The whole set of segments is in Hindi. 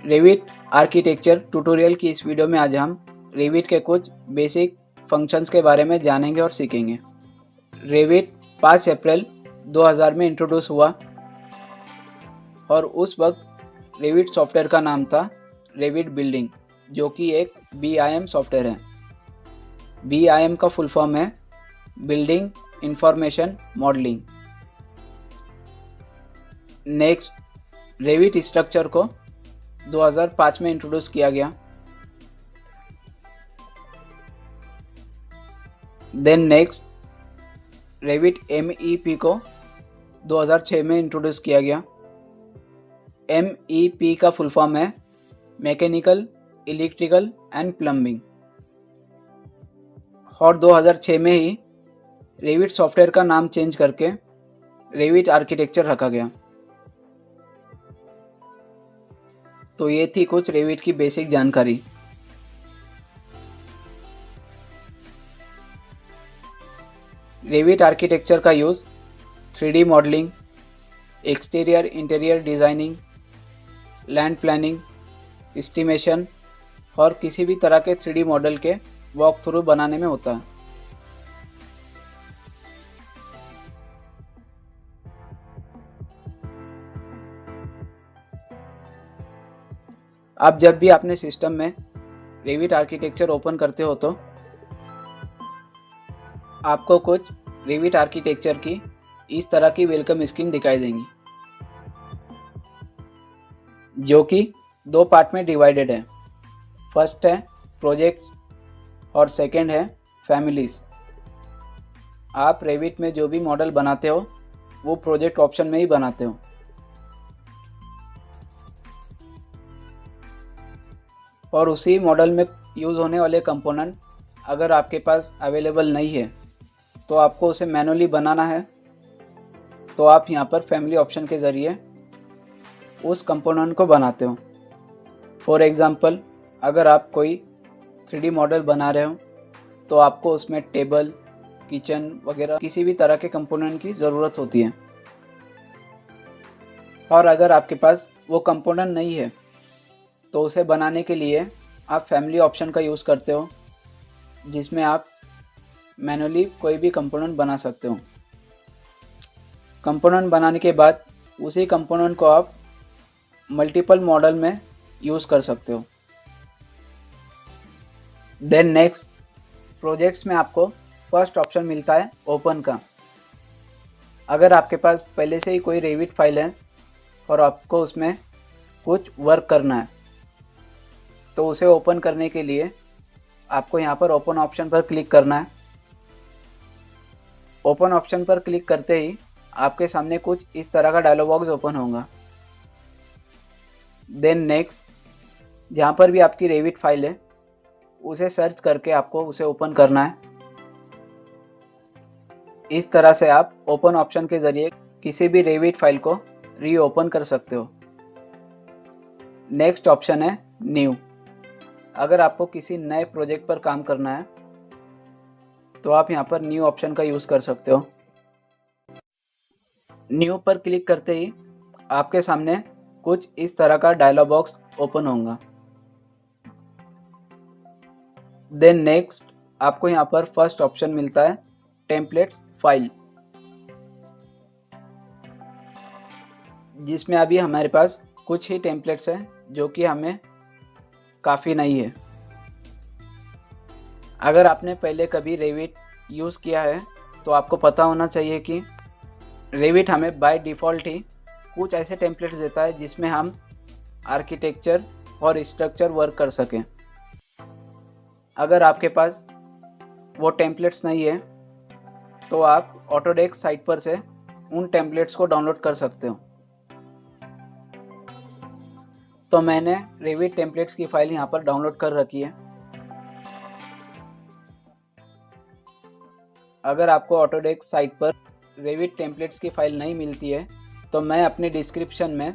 रेविट आर्किटेक्चर ट्यूटोरियल की इस वीडियो में आज हम रेविट के कुछ बेसिक फंक्शंस के बारे में जानेंगे और सीखेंगे। रेविट 5 अप्रैल 2000 में इंट्रोड्यूस हुआ और उस वक्त रेविट सॉफ्टवेयर का नाम था रेविट बिल्डिंग, जो कि एक BIM सॉफ्टवेयर है। BIM का फुल फॉर्म है building information modelling. Next, Revit structure को 2005 में इंट्रोड्यूस किया गया। देन नेक्स्ट, रेविट MEP को 2006 में इंट्रोड्यूस किया गया। MEP का फुल फॉर्म है मैकेनिकल, इलेक्ट्रिकल एंड प्लम्बिंग। और 2006 में ही रेविट सॉफ्टवेयर का नाम चेंज करके रेविट आर्किटेक्चर रखा गया। तो ये थी कुछ रेविट की बेसिक जानकारी। रेविट आर्किटेक्चर का use 3D modelling, exterior interior designing, land planning, estimation और किसी भी तरह के 3D मॉडल के वॉक थ्रू बनाने में होता है। अब जब भी अपने सिस्टम में रेविट आर्किटेक्चर ओपन करते हो तो आपको कुछ रेविट आर्किटेक्चर की इस तरह की वेलकम स्क्रीन दिखाई देंगी, जो कि 2 पार्ट में डिवाइडेड है। फर्स्ट है प्रोजेक्ट्स और सेकंड है फैमिलीज। आप रेविट में जो भी मॉडल बनाते हो वो प्रोजेक्ट ऑप्शन में ही बनाते हो। और उसी मॉडल में यूज़ होने वाले कंपोनेंट अगर आपके पास अवेलेबल नहीं है तो आपको उसे मैनुअली बनाना है, तो आप यहाँ पर फैमिली ऑप्शन के ज़रिए उस कंपोनेंट को बनाते हो। फॉर एग्ज़ाम्पल, अगर आप कोई 3D मॉडल बना रहे हो तो आपको उसमें टेबल, किचन वगैरह किसी भी तरह के कंपोनेंट की ज़रूरत होती है। और अगर आपके पास वो कंपोनेंट नहीं है तो उसे बनाने के लिए आप फैमिली ऑप्शन का यूज़ करते हो, जिसमें आप मैनुअली कोई भी कंपोनेंट बना सकते हो। कंपोनेंट बनाने के बाद उसी कंपोनेंट को आप मल्टीपल मॉडल में यूज़ कर सकते हो। देन नेक्स्ट, प्रोजेक्ट्स में आपको फर्स्ट ऑप्शन मिलता है ओपन का। अगर आपके पास पहले से ही कोई रेविट फाइल है और आपको उसमें कुछ वर्क करना है तो उसे ओपन करने के लिए आपको यहाँ पर ओपन ऑप्शन पर क्लिक करना है। ओपन ऑप्शन पर क्लिक करते ही आपके सामने कुछ इस तरह का डायलॉग बॉक्स ओपन होगा। देन नेक्स्ट, जहाँ पर भी आपकी रेविट फाइल है उसे सर्च करके आपको उसे ओपन करना है। इस तरह से आप ओपन ऑप्शन के ज़रिए किसी भी रेविट फाइल को रीओपन कर सकते हो। नेक्स्ट ऑप्शन है न्यू। अगर आपको किसी नए प्रोजेक्ट पर काम करना है तो आप यहाँ पर न्यू ऑप्शन का यूज़ कर सकते हो। न्यू पर क्लिक करते ही आपके सामने कुछ इस तरह का डायलॉग बॉक्स ओपन होगा। देन नेक्स्ट, आपको यहाँ पर फर्स्ट ऑप्शन मिलता है टेम्पलेट्स फाइल, जिसमें अभी हमारे पास कुछ ही टेम्पलेट्स हैं जो कि हमें काफ़ी नहीं है। अगर आपने पहले कभी रेविट यूज़ किया है तो आपको पता होना चाहिए कि रेविट हमें बाय डिफ़ॉल्ट ही कुछ ऐसे टेम्पलेट्स देता है जिसमें हम आर्किटेक्चर और स्ट्रक्चर वर्क कर सकें। अगर आपके पास वो टेम्पलेट्स नहीं है तो आप ऑटोडेस्क साइट पर से उन टेम्पलेट्स को डाउनलोड कर सकते हो। तो मैंने रेविट टेम्पलेट्स की फाइल यहाँ पर डाउनलोड कर रखी है। अगर आपको ऑटोडेस्क साइट पर रेविट टेम्पलेट्स की फाइल नहीं मिलती है तो मैं अपने डिस्क्रिप्शन में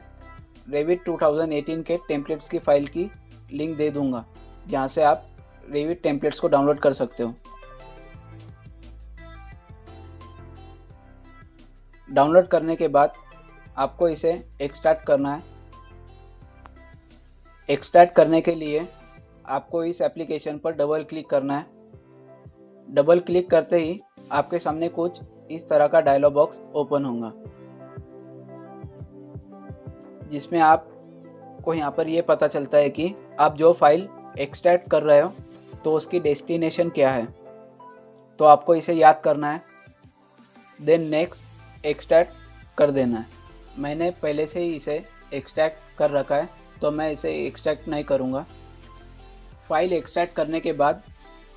रेविट 2018 के टेम्पलेट्स की फाइल की लिंक दे दूँगा, जहाँ से आप रेविट टेम्पलेट्स को डाउनलोड कर सकते हो। डाउनलोड करने के बाद आपको इसे एक्सट्रैक्ट करना है। एक्सट्रैक्ट करने के लिए आपको इस एप्लीकेशन पर डबल क्लिक करना है। डबल क्लिक करते ही आपके सामने कुछ इस तरह का डायलॉग बॉक्स ओपन होगा, जिसमें आपको यहाँ पर ये पता चलता है कि आप जो फाइल एक्सट्रैक्ट कर रहे हो तो उसकी डेस्टिनेशन क्या है। तो आपको इसे याद करना है, देन नेक्स्ट एक्सट्रैक्ट कर देना है। मैंने पहले से ही इसे एक्सट्रैक्ट कर रखा है तो मैं इसे एक्सट्रैक्ट नहीं करूँगा। फाइल एक्सट्रैक्ट करने के बाद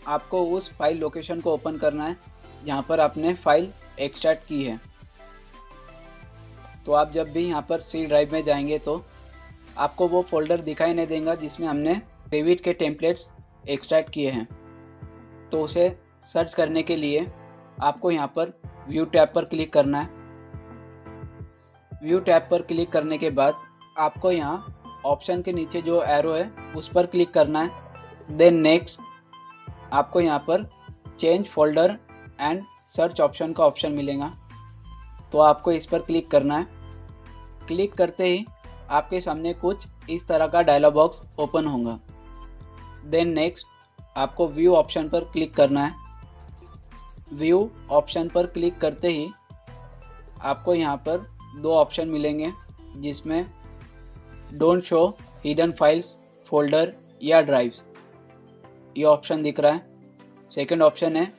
आपको उस फाइल लोकेशन को ओपन करना है जहाँ पर आपने फाइल एक्सट्रैक्ट की है। तो आप जब भी यहाँ पर सी ड्राइव में जाएंगे तो आपको वो फोल्डर दिखाई नहीं देगा जिसमें हमने रेविट के टेम्पलेट्स एक्सट्रैक्ट किए हैं। तो उसे सर्च करने के लिए आपको यहाँ पर व्यू टैब पर क्लिक करना है। व्यू टैब पर क्लिक करने के बाद आपको यहाँ ऑप्शन के नीचे जो एरो है उस पर क्लिक करना है। देन नेक्स्ट आपको यहाँ पर change folder and search option का ऑप्शन मिलेगा, तो आपको इस पर क्लिक करना है। क्लिक करते ही आपके सामने कुछ इस तरह का डायलॉग बॉक्स ओपन होगा। देन नेक्स्ट आपको व्यू ऑप्शन पर क्लिक करना है। व्यू ऑप्शन पर क्लिक करते ही आपको यहाँ पर दो ऑप्शन मिलेंगे, जिसमें don't show hidden files, folder या ड्राइव्स, ये ऑप्शन दिख रहा है। सेकंड ऑप्शन है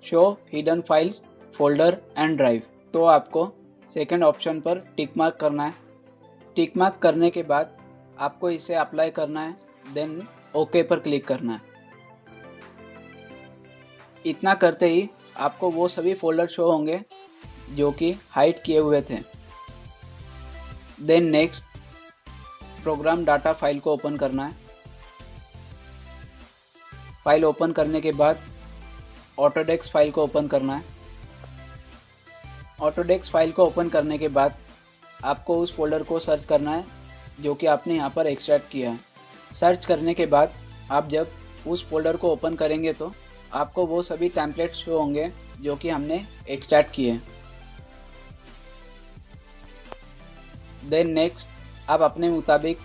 show hidden files, folder and drive. तो आपको सेकंड ऑप्शन पर टिक मार्क करना है। टिक मार्क करने के बाद आपको इसे अप्लाई करना है, देन ओके पर क्लिक करना है। इतना करते ही आपको वो सभी फोल्डर शो होंगे जो कि हाइड किए हुए थे। Then next program data file को ओपन करना है। फाइल ओपन करने के बाद ऑटोडेस्क फाइल को ओपन करना है। ऑटोडेस्क फाइल को ओपन करने के बाद आपको उस फोल्डर को सर्च करना है जो कि आपने यहाँ पर एक्सट्रैक्ट किया है। सर्च करने के बाद आप जब उस फोल्डर को ओपन करेंगे तो आपको वो सभी टेम्पलेट्स शो होंगे जो कि हमने एक्सट्रैक्ट किए हैं। देन नेक्स्ट आप अपने मुताबिक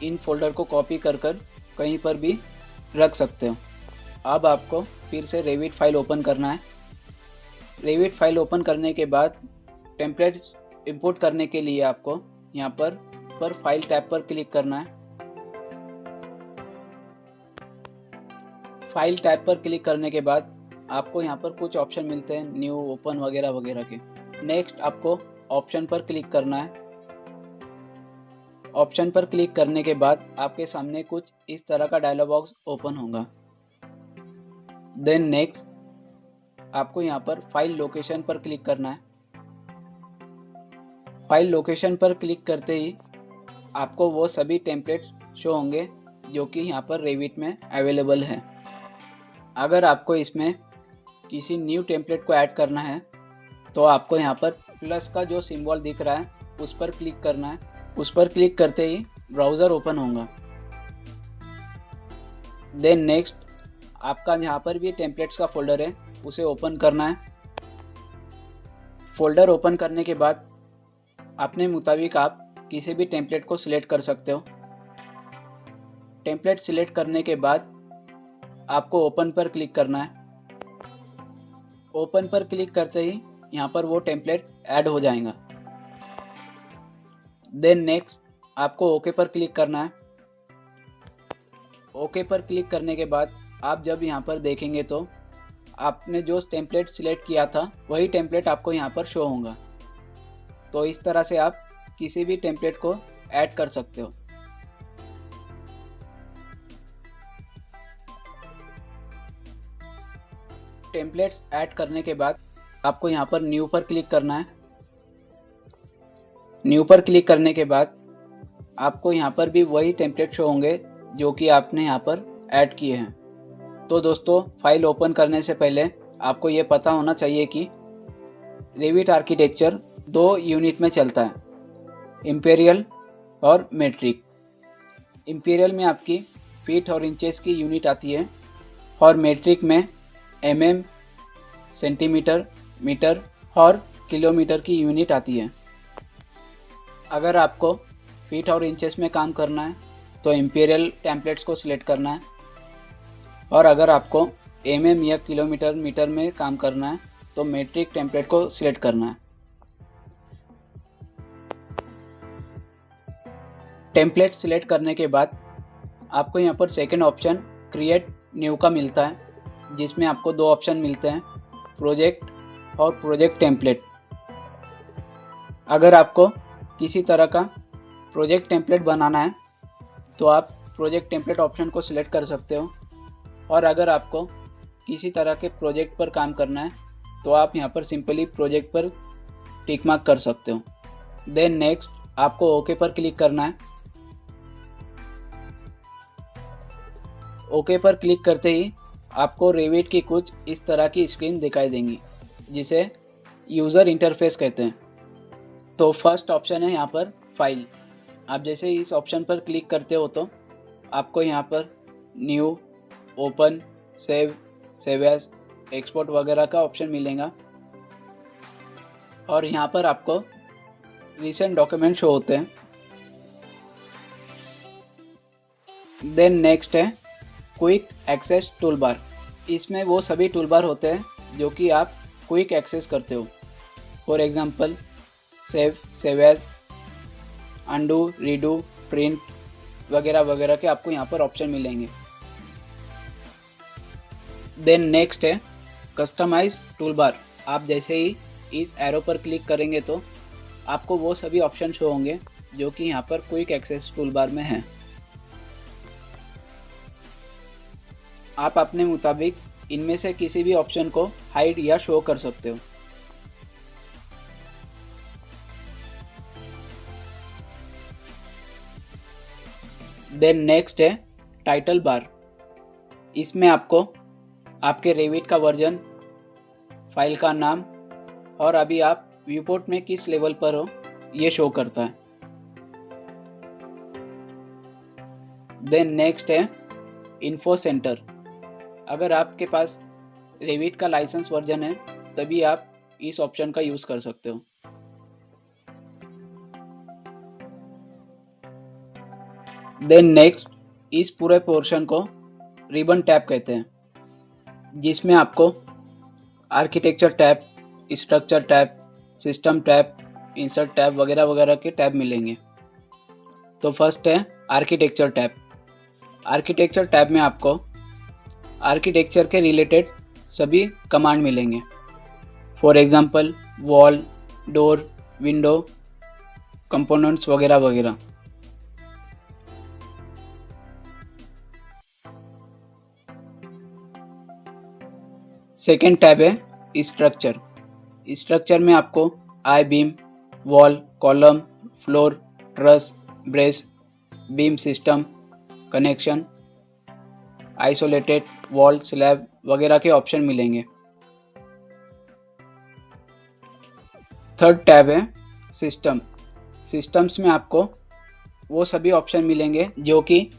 इन फोल्डर को कॉपी कर कहीं पर भी रख सकते हो। अब आपको फिर से रेविट फाइल ओपन करना है। रेविट फाइल ओपन करने के बाद टेम्पलेट्स इंपोर्ट करने के लिए आपको यहाँ पर फाइल टैब पर क्लिक करना है। फाइल टैब पर क्लिक करने के बाद आपको यहाँ पर कुछ ऑप्शन मिलते हैं, न्यू, ओपन वगैरह वगैरह के। नेक्स्ट आपको ऑप्शन पर क्लिक करना है। ऑप्शन पर क्लिक करने के बाद आपके सामने कुछ इस तरह का डायलॉग बॉक्स ओपन होगा। देन नेक्स्ट आपको यहाँ पर फाइल लोकेशन पर क्लिक करना है। फाइल लोकेशन पर क्लिक करते ही आपको वो सभी टेम्पलेट्स शो होंगे जो कि यहाँ पर रेविट में अवेलेबल है। अगर आपको इसमें किसी न्यू टेम्पलेट को ऐड करना है तो आपको यहाँ पर प्लस का जो सिंबल दिख रहा है उस पर क्लिक करना है। उस पर क्लिक करते ही ब्राउज़र ओपन होगा। देन नेक्स्ट आपका यहाँ पर भी टेम्पलेट्स का फोल्डर है, उसे ओपन करना है। फोल्डर ओपन करने के बाद अपने मुताबिक आप किसी भी टेम्पलेट को सिलेक्ट कर सकते हो। टेम्पलेट सिलेक्ट करने के बाद आपको ओपन पर क्लिक करना है। ओपन पर क्लिक करते ही यहाँ पर वो टेम्पलेट ऐड हो जाएगा। देन नेक्स्ट आपको ओके पर क्लिक करना है। ओके पर क्लिक करने के बाद आप जब यहाँ पर देखेंगे तो आपने जो टेम्पलेट सिलेक्ट किया था वही टेम्पलेट आपको यहाँ पर शो होगा। तो इस तरह से आप किसी भी टेम्पलेट को ऐड कर सकते हो। टेम्पलेट्स ऐड करने के बाद आपको यहाँ पर न्यू पर क्लिक करना है। न्यू पर क्लिक करने के बाद आपको यहाँ पर भी वही टेम्पलेट शो होंगे जो कि आपने यहाँ पर ऐड किए हैं। तो दोस्तों, फाइल ओपन करने से पहले आपको ये पता होना चाहिए कि रेविट आर्किटेक्चर दो यूनिट में चलता है, इंपीरियल और मेट्रिक। इंपीरियल में आपकी फीट और इंचेस की यूनिट आती है और मेट्रिक में mm, सेंटीमीटर, मीटर और किलोमीटर की यूनिट आती है। अगर आपको फीट और इंचेस में काम करना है तो इंपीरियल टेम्पलेट्स को सिलेक्ट करना है, और अगर आपको mm या किलोमीटर मीटर में काम करना है तो मेट्रिक टेम्पलेट को सिलेक्ट करना है। टेम्पलेट सिलेक्ट करने के बाद आपको यहाँ पर सेकंड ऑप्शन क्रिएट न्यू का मिलता है, जिसमें आपको दो ऑप्शन मिलते हैं, प्रोजेक्ट और प्रोजेक्ट टेम्पलेट। अगर आपको किसी तरह का प्रोजेक्ट टेम्पलेट बनाना है तो आप प्रोजेक्ट टेम्पलेट ऑप्शन को सिलेक्ट कर सकते हो, और अगर आपको किसी तरह के प्रोजेक्ट पर काम करना है तो आप यहाँ पर सिंपली प्रोजेक्ट पर टिक मार्क कर सकते हो। देन नेक्स्ट आपको ओके पर क्लिक करना है। ओके पर क्लिक करते ही आपको रेविट की कुछ इस तरह की स्क्रीन दिखाई देंगी, जिसे यूज़र इंटरफेस कहते हैं। तो फर्स्ट ऑप्शन है यहाँ पर फाइल। आप जैसे ही इस ऑप्शन पर क्लिक करते हो तो आपको यहाँ पर new, open, save, save as, export वगैरह का ऑप्शन मिलेगा, और यहाँ पर आपको रिसेंट डॉक्यूमेंट शो होते हैं। देन नेक्स्ट है क्विक एक्सेस टूलबार। इसमें वो सभी टूलबार होते हैं जो कि आप क्विक एक्सेस करते हो। For example save, save as, undo, redo, print वगैरह वगैरह के आपको यहाँ पर ऑप्शन मिलेंगे। देन नेक्स्ट है कस्टमाइज टूलबार। आप जैसे ही इस एरो पर क्लिक करेंगे तो आपको वो सभी ऑप्शन शो होंगे जो कि यहाँ पर क्विक एक्सेस टूलबार में हैं। आप अपने मुताबिक इनमें से किसी भी ऑप्शन को हाइड या शो कर सकते हो। देन नेक्स्ट है टाइटल बार। इसमें आपको आपके रेविट का वर्जन, फाइल का नाम और अभी आप व्यूपोर्ट में किस लेवल पर हो ये शो करता है। देन नेक्स्ट है इन्फो सेंटर। अगर आपके पास रेविट का लाइसेंस वर्जन है तभी आप इस ऑप्शन का यूज कर सकते हो। देन नेक्स्ट इस पूरे पोर्शन को रिबन टैब कहते हैं, जिसमें आपको architecture tab, structure tab, system tab, insert tab वगैरह वगैरह के टैब मिलेंगे। तो फर्स्ट है आर्किटेक्चर टैब। आर्किटेक्चर टैब में आपको आर्किटेक्चर के रिलेटेड सभी कमांड मिलेंगे। For example wall, door, window, components वगैरह वगैरह। सेकेंड टैब है स्ट्रक्चर। स्ट्रक्चर में आपको I beam, wall, column, floor, truss, brace, beam system, connection, isolated, wall, slab वगैरह के ऑप्शन मिलेंगे। थर्ड टैब है सिस्टम। सिस्टम्स में आपको वो सभी ऑप्शन मिलेंगे जो कि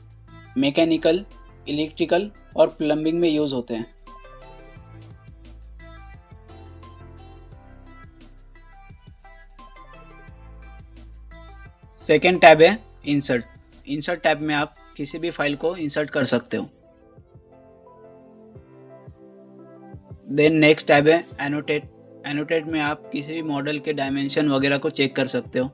मैकेनिकल, इलेक्ट्रिकल और प्लम्बिंग में यूज होते हैं। सेकेंड टैब है इंसर्ट। इंसर्ट टैब में आप किसी भी फाइल को इंसर्ट कर सकते हो। देन नेक्स्ट टैब है एनोटेट। एनोटेट में आप किसी भी मॉडल के डायमेंशन वगैरह को चेक कर सकते हो।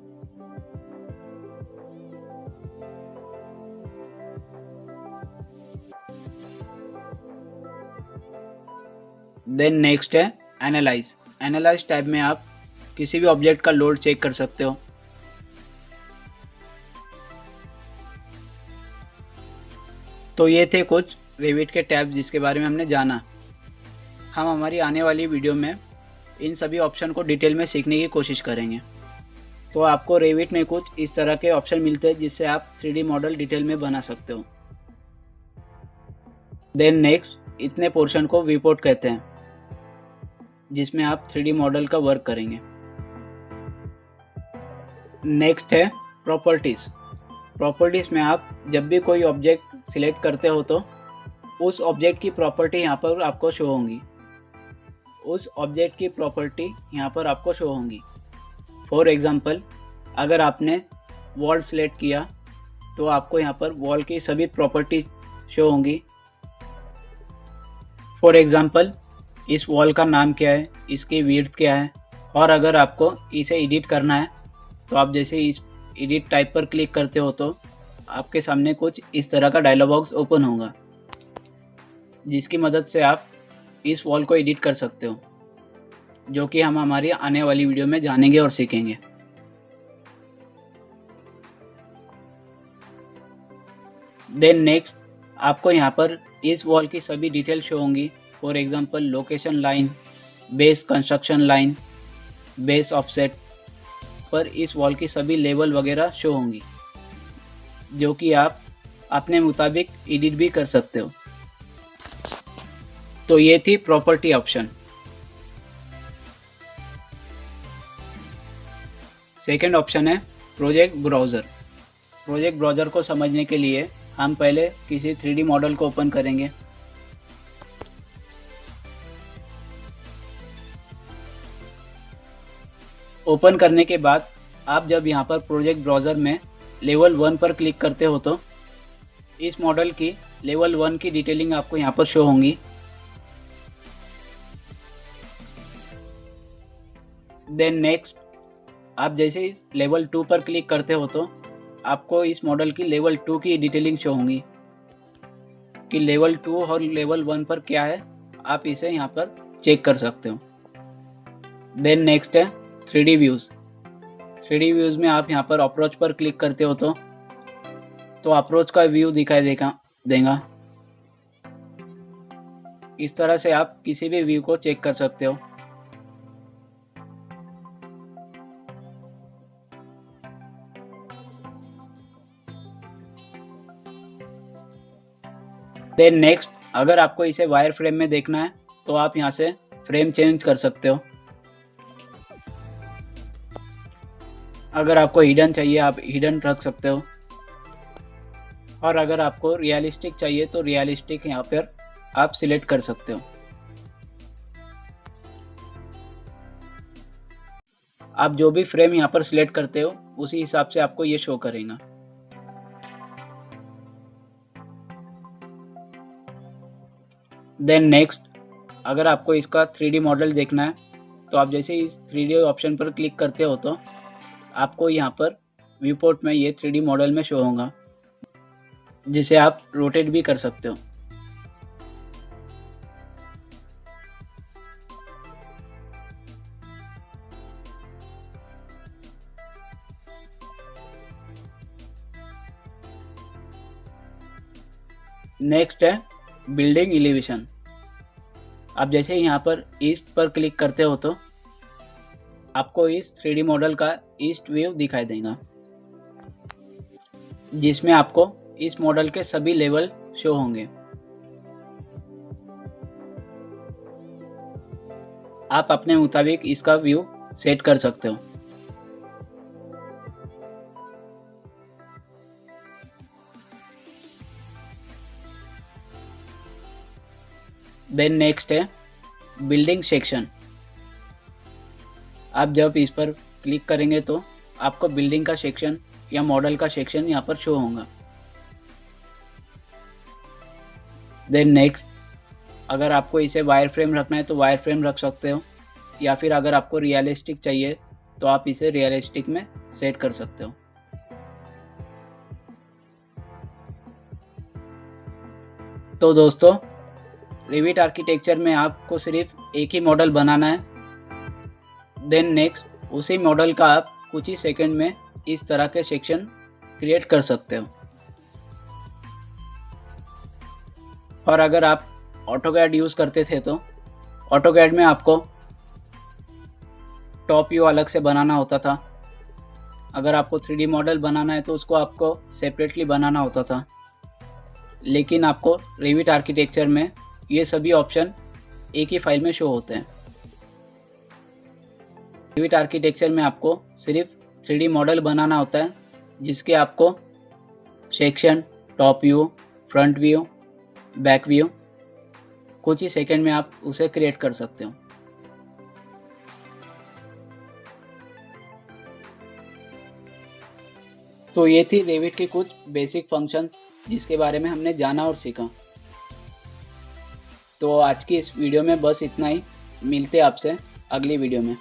देन नेक्स्ट है एनालाइज। एनालाइज टैब में आप किसी भी ऑब्जेक्ट का लोड चेक कर सकते हो। तो ये थे कुछ रेविट के टैब जिसके बारे में हमने जाना। हम हमारी आने वाली वीडियो में इन सभी ऑप्शन को डिटेल में सीखने की कोशिश करेंगे। तो आपको रेविट में कुछ इस तरह के ऑप्शन मिलते हैं जिससे आप 3D मॉडल डिटेल में बना सकते हो। देन नेक्स्ट इतने पोर्शन को व्यूपोर्ट कहते हैं, जिसमें आप 3D मॉडल का वर्क करेंगे। नेक्स्ट है प्रॉपर्टीज। प्रॉपर्टीज में आप जब भी कोई ऑब्जेक्ट सिलेक्ट करते हो तो उस ऑब्जेक्ट की प्रॉपर्टी यहाँ पर आपको शो होंगी। उस ऑब्जेक्ट की प्रॉपर्टी यहाँ पर आपको शो होंगी। फॉर एग्जांपल अगर आपने वॉल सिलेक्ट किया तो आपको यहाँ पर वॉल की सभी प्रॉपर्टी शो होंगी। फॉर एग्जाम्पल इस वॉल का नाम क्या है, इसकी विड्थ क्या है, और अगर आपको इसे एडिट करना है तो आप जैसे इस एडिट टाइप पर क्लिक करते हो तो आपके सामने कुछ इस तरह का डायलॉग बॉक्स ओपन होगा, जिसकी मदद से आप इस वॉल को एडिट कर सकते हो, जो कि हम हमारी आने वाली वीडियो में जानेंगे और सीखेंगे। देन नेक्स्ट आपको यहाँ पर इस वॉल की सभी डिटेल शो होंगी। For example location line, base construction line, base offset पर इस वॉल की सभी लेवल वगैरह शो होंगी, जो कि आप अपने मुताबिक एडिट भी कर सकते हो। तो ये थी प्रॉपर्टी ऑप्शन। सेकंड ऑप्शन है प्रोजेक्ट ब्राउज़र। प्रोजेक्ट ब्राउज़र को समझने के लिए हम पहले किसी 3D मॉडल को ओपन करेंगे। ओपन करने के बाद आप जब यहाँ पर प्रोजेक्ट ब्राउज़र में लेवल 1 पर क्लिक करते हो तो इस मॉडल की लेवल 1 की डिटेलिंग आपको यहाँ पर शो होंगी। देन नेक्स्ट आप जैसे ही लेवल 2 पर क्लिक करते हो तो आपको इस मॉडल की लेवल 2 की डिटेलिंग शो होंगी कि लेवल 2 और लेवल 1 पर क्या है, आप इसे यहाँ पर चेक कर सकते हो। देन नेक्स्ट है 3D व्यूज़। 3D व्यूज़ में आप यहाँ पर अप्रोच पर क्लिक करते हो तो अप्रोच का व्यू दिखाई देगा। इस तरह से आप किसी भी व्यू को चेक कर सकते हो। देन नेक्स्ट अगर आपको इसे वायर फ्रेम में देखना है तो आप यहाँ से फ्रेम चेंज कर सकते हो। अगर आपको हिडन चाहिए आप हिडन रख सकते हो, और अगर आपको रियलिस्टिक चाहिए तो रियलिस्टिक यहाँ पर आप सिलेक्ट कर सकते हो। आप जो भी फ्रेम यहाँ पर सिलेक्ट करते हो उसी हिसाब से आपको ये शो करेगा। देन नेक्स्ट अगर आपको इसका 3D मॉडल देखना है तो आप जैसे इस 3D ऑप्शन पर क्लिक करते हो तो आपको यहाँ पर व्यू पोर्ट में ये 3D मॉडल में शो होगा, जिसे आप रोटेट भी कर सकते हो। नेक्स्ट है बिल्डिंग एलिवेशन। आप जैसे यहाँ पर ईस्ट पर क्लिक करते हो तो आपको इस 3D मॉडल का ईस्ट व्यू दिखाई देगा, जिसमें आपको इस मॉडल के सभी लेवल शो होंगे। आप अपने मुताबिक इसका व्यू सेट कर सकते हो। देन नेक्स्ट है बिल्डिंग सेक्शन। आप जब इस पर क्लिक करेंगे तो आपको बिल्डिंग का सेक्शन या मॉडल का सेक्शन यहाँ पर शो होगा। देन नेक्स्ट अगर आपको इसे वायर फ्रेम रखना है तो वायर फ्रेम रख सकते हो, या फिर अगर आपको रियलिस्टिक चाहिए तो आप इसे रियलिस्टिक में सेट कर सकते हो। तो दोस्तों रिविट आर्किटेक्चर में आपको सिर्फ एक ही मॉडल बनाना है। देन नेक्स्ट उसी मॉडल का आप कुछ ही सेकंड में इस तरह के सेक्शन क्रिएट कर सकते हो। और अगर आप ऑटोकैड यूज़ करते थे तो ऑटोकैड में आपको टॉप व्यू अलग से बनाना होता था। अगर आपको 3D मॉडल बनाना है तो उसको आपको सेपरेटली बनाना होता था, लेकिन आपको रिविट आर्किटेक्चर में ये सभी ऑप्शन एक ही फाइल में शो होते हैं। रिविट आर्किटेक्चर में आपको सिर्फ 3D मॉडल बनाना होता है, जिसके आपको section, top view, front view, back view कुछ ही सेकंड में आप उसे क्रिएट कर सकते हो। तो ये थी रेविट के कुछ बेसिक फंक्शंस जिसके बारे में हमने जाना और सीखा। तो आज की इस वीडियो में बस इतना ही। मिलते हैं आपसे अगली वीडियो में।